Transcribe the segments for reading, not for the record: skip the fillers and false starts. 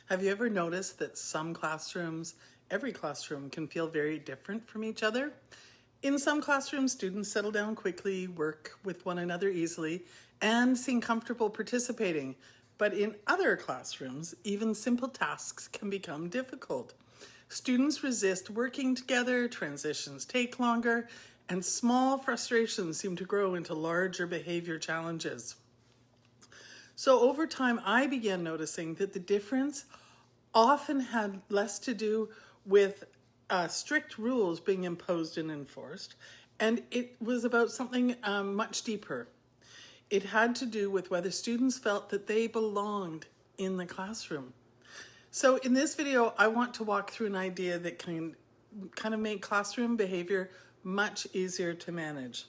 Have you ever noticed that some classrooms, every classroom, can feel very different from each other? In some classrooms, students settle down quickly, work with one another easily, and seem comfortable participating. But in other classrooms, even simple tasks can become difficult. Students resist working together, transitions take longer, and small frustrations seem to grow into larger behavior challenges. So over time, I began noticing that the difference often had less to do with strict rules being imposed and enforced, and it was about something much deeper. It had to do with whether students felt that they belonged in the classroom. So in this video, I want to walk through an idea that can kind of make classroom behavior much easier to manage.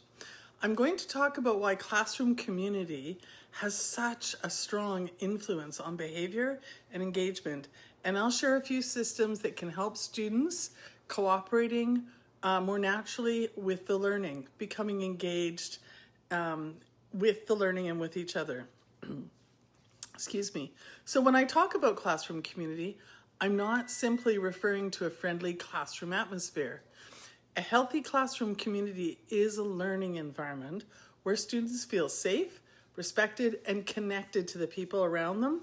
I'm going to talk about why classroom community has such a strong influence on behavior and engagement, and I'll share a few systems that can help students cooperating more naturally with the learning, becoming engaged with the learning and with each other. Excuse me. So when I talk about classroom community, I'm not simply referring to a friendly classroom atmosphere. A healthy classroom community is a learning environment where students feel safe, respected, and connected to the people around them.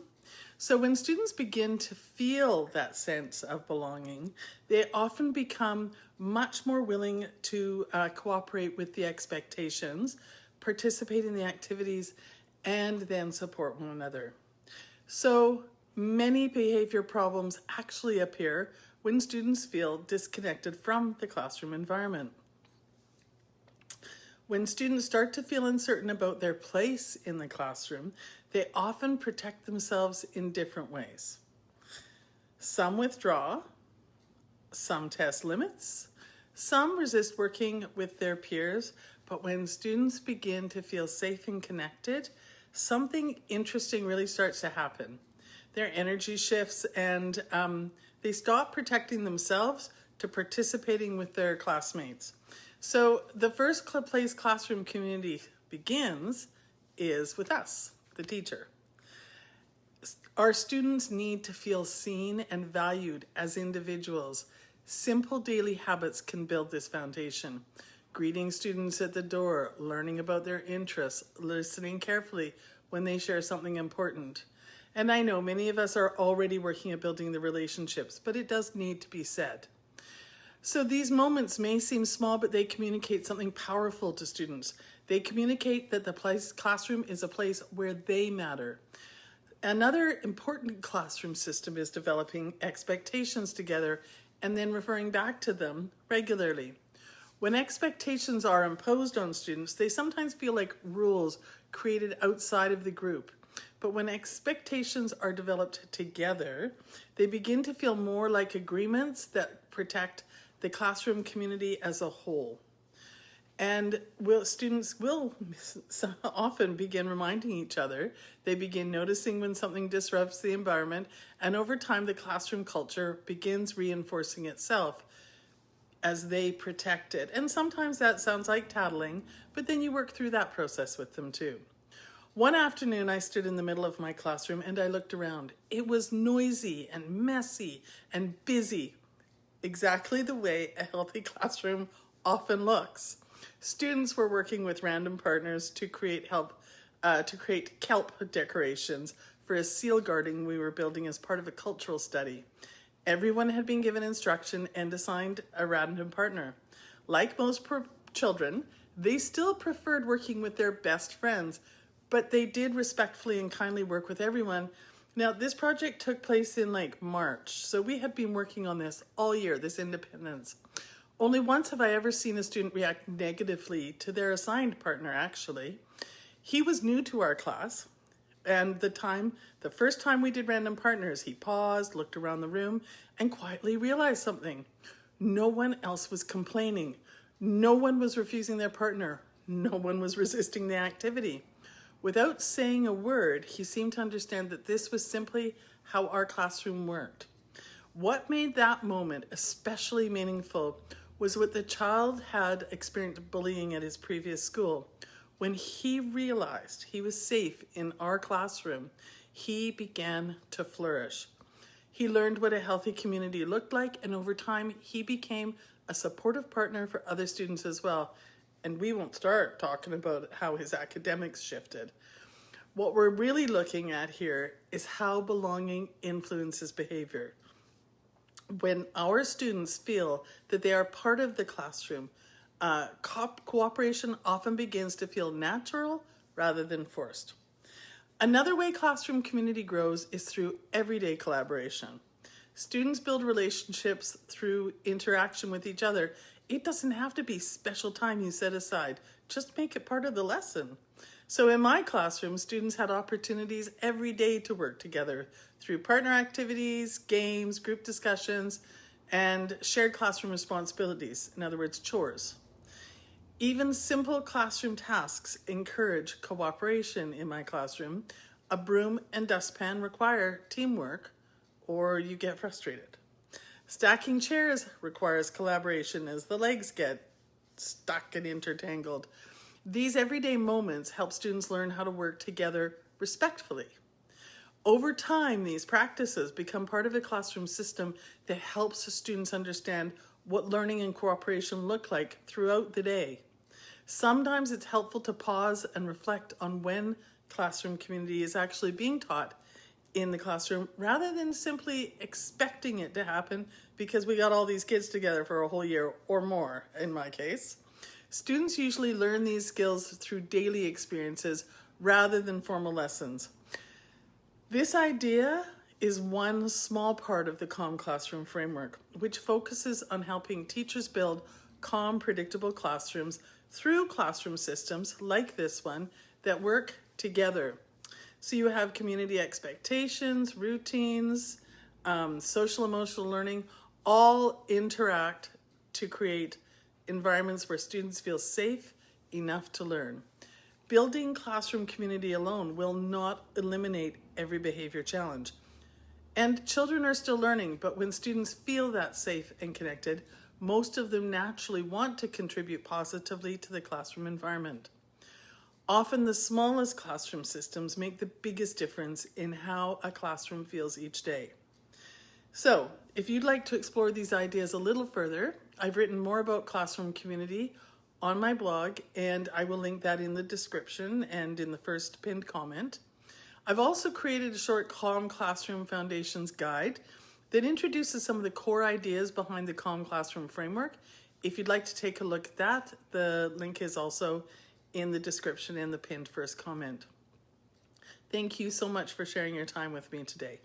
So when students begin to feel that sense of belonging, they often become much more willing to cooperate with the expectations, participate in the activities, and then support one another. So many behavior problems actually appear when students feel disconnected from the classroom environment. When students start to feel uncertain about their place in the classroom, they often protect themselves in different ways. Some withdraw, some test limits, some resist working with their peers, but when students begin to feel safe and connected, something interesting really starts to happen. Their energy shifts and they stop protecting themselves to participating with their classmates. So the first place classroom community begins is with us, the teacher. Our students need to feel seen and valued as individuals. Simple daily habits can build this foundation. Greeting students at the door, learning about their interests, listening carefully when they share something important. And I know many of us are already working at building the relationships, but it does need to be said. So these moments may seem small, but they communicate something powerful to students. They communicate that the classroom is a place where they matter. Another important classroom system is developing expectations together and then referring back to them regularly. When expectations are imposed on students, they sometimes feel like rules created outside of the group. But when expectations are developed together, they begin to feel more like agreements that protect the classroom community as a whole. And students will often begin reminding each other. They begin noticing when something disrupts the environment, and over time the classroom culture begins reinforcing itself as they protect it. And sometimes that sounds like tattling, but then you work through that process with them too. One afternoon, I stood in the middle of my classroom and I looked around. It was noisy and messy and busy, exactly the way a healthy classroom often looks. Students were working with random partners to create kelp decorations for a seal garden we were building as part of a cultural study. Everyone had been given instruction and assigned a random partner. Like most children, they still preferred working with their best friends, but they did respectfully and kindly work with everyone. Now, this project took place in March, so we had been working on this all year, this independence. Only once have I ever seen a student react negatively to their assigned partner, actually. He was new to our class, and the first time we did random partners, he paused, looked around the room, and quietly realized something. No one else was complaining. No one was refusing their partner. No one was resisting the activity. Without saying a word, he seemed to understand that this was simply how our classroom worked. What made that moment especially meaningful was what the child had experienced bullying at his previous school. When he realized he was safe in our classroom, he began to flourish. He learned what a healthy community looked like, and over time, he became a supportive partner for other students as well. And we won't start talking about how his academics shifted. What we're really looking at here is how belonging influences behavior. When our students feel that they are part of the classroom, cooperation often begins to feel natural rather than forced. Another way classroom community grows is through everyday collaboration. Students build relationships through interaction with each other. It doesn't have to be special time you set aside. Just make it part of the lesson. So in my classroom, students had opportunities every day to work together through partner activities, games, group discussions, and shared classroom responsibilities, in other words, chores. Even simple classroom tasks encourage cooperation in my classroom. A broom and dustpan require teamwork, or you get frustrated. Stacking chairs requires collaboration as the legs get stuck and intertangled. These everyday moments help students learn how to work together respectfully. Over time, these practices become part of a classroom system that helps students understand what learning and cooperation look like throughout the day. Sometimes it's helpful to pause and reflect on when classroom community is actually being taught in the classroom rather than simply expecting it to happen because we got all these kids together for a whole year or more in my case. Students usually learn these skills through daily experiences rather than formal lessons. This idea is one small part of the Calm Classroom framework, which focuses on helping teachers build calm, predictable classrooms through classroom systems like this one that work together. So you have community expectations, routines, social emotional learning, all interact to create environments where students feel safe enough to learn. Building classroom community alone will not eliminate every behavior challenge. And children are still learning, but when students feel that safe and connected, most of them naturally want to contribute positively to the classroom environment. Often the smallest classroom systems make the biggest difference in how a classroom feels each day. So, if you'd like to explore these ideas a little further, I've written more about classroom community on my blog, and I will link that in the description and in the first pinned comment. I've also created a short Calm Classroom Foundations guide that introduces some of the core ideas behind the Calm Classroom framework. If you'd like to take a look at that, the link is also in the description and the pinned first comment. Thank you so much for sharing your time with me today.